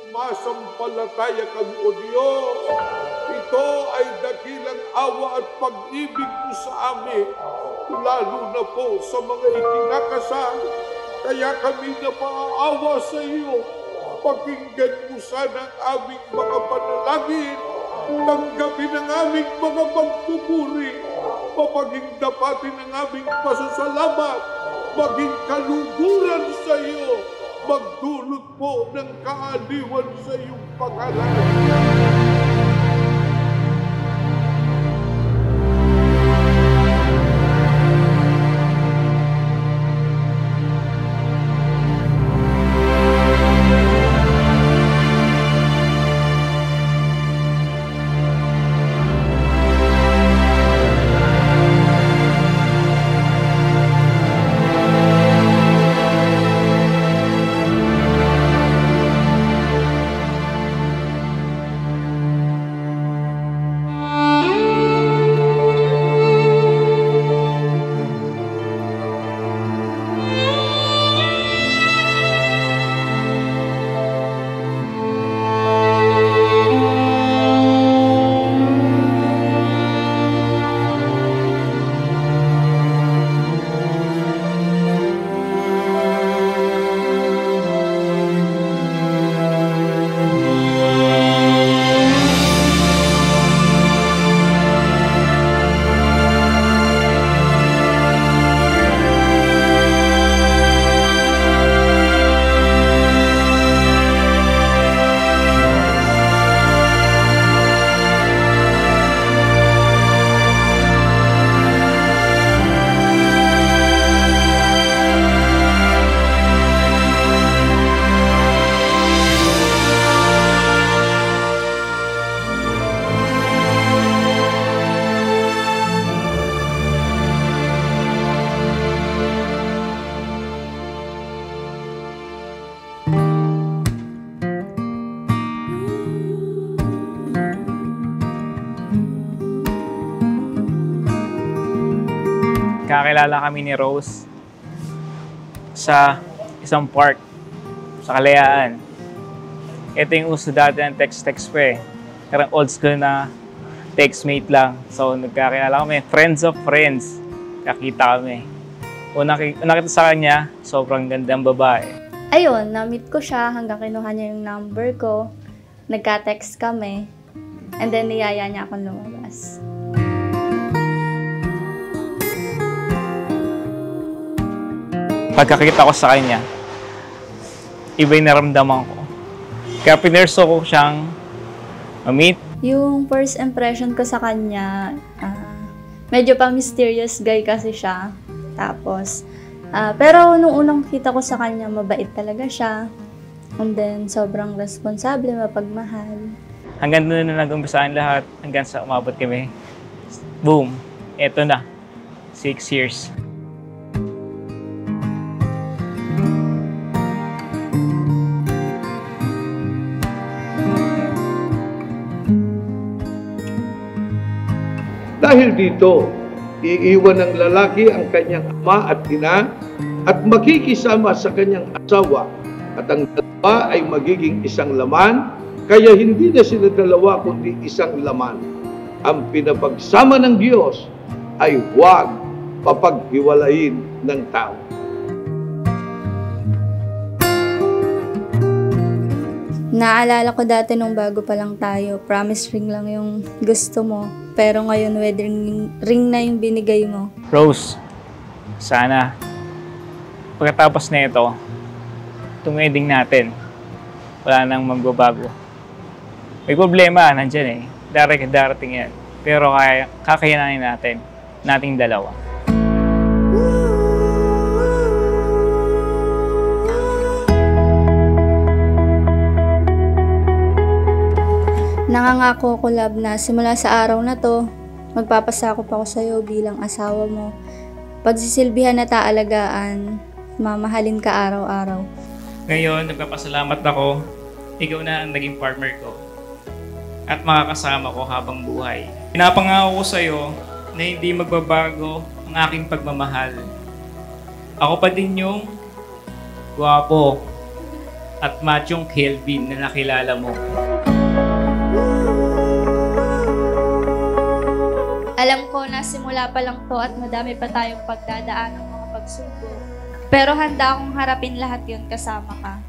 Sumasampalataya kami, O Diyos. Ito ay dakilang awa at pag-ibig mo sa amin, lalo na po sa mga ikinakasal. Kaya kami napaawa sa iyo. Pakinggan mo sana ang aming mga panalangin. Tanggapin ang aming mga pagpupuri. Mapagingdapatin ang aming pasasalamat. Maging kaluguran sa iyo. Magdulot po ng kaaliwan sa iyong pangalan. Kakilala kami ni Rose sa isang park sa Kalayaan. Ito yung uso dati ng text-text pa eh. Karang old school na textmate lang. So nagkakilala kami, friends of friends. Kakita kami. Una kita sa kanya, sobrang gandang babae. Ayun, na-meet ko siya hanggang kinuha niya yung number ko. Nagka-text kami. And then niyaya niya akong lumabas. Pagkakita ko sa kanya, iba yung naramdaman ko. Kaya pinerso ko siyang ma-meet. Yung first impression ko sa kanya, medyo pa mysterious guy kasi siya. Tapos, pero nung unang kita ko sa kanya, mabait talaga siya. And then, sobrang responsable, mapagmahal. Hanggang doon na nag-umpisaan lahat, hanggang sa umabot kami. Boom! Eto na. 6 years. Dahil dito, iiwan ng lalaki ang kanyang ama at ina at makikisama sa kanyang asawa at ang dalawa ay magiging isang laman, kaya hindi na sila dalawa kundi isang laman. Ang pinapagsama ng Diyos ay huwag papaghiwalayin ng tao. Naalala ko dati nung bago pa lang tayo, promise ring lang yung gusto mo. Pero ngayon, wedding ring na yung binigay mo. Rose, sana pagkatapos na ito, itong wedding natin, wala nang magbabago. May problema, nandyan eh. Darating yan. Pero kakayanin natin, nating dalawa. Nangangako ko, love, na simula sa araw na to, magpapasakop ako sa'yo bilang asawa mo. Pagsisilbihan at aalagaan, mamahalin ka araw-araw. Ngayon, nagpapasalamat ako. Ikaw na ang naging partner ko. At makakasama ko habang buhay. Pinapangako ko sa'yo na hindi magbabago ang aking pagmamahal. Ako pa din yung gwapo, at machong Kelvin na nakilala mo. Alam ko na simula pa lang to at madami pa tayong pagdadaan ng mga pagsubok. Pero handa akong harapin lahat yun kasama ka.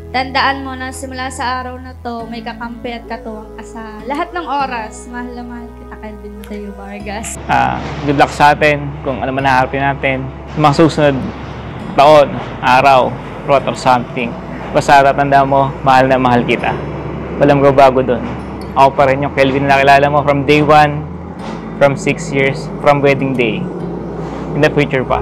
Tandaan mo na simula sa araw na to, may kakampi at katuwang ka sa lahat ng oras. Mahal na mahal kita, Kelvin Mateo Vargas. Good luck sa atin kung ano man naharapin natin. Sa mga susunod taon, araw, or something. Basta tatanda mo, mahal na mahal kita. Walang bago doon. Ako pa rin yung Kelvin na nakilala mo from day 1, from 6 years, from wedding day, in the future pa.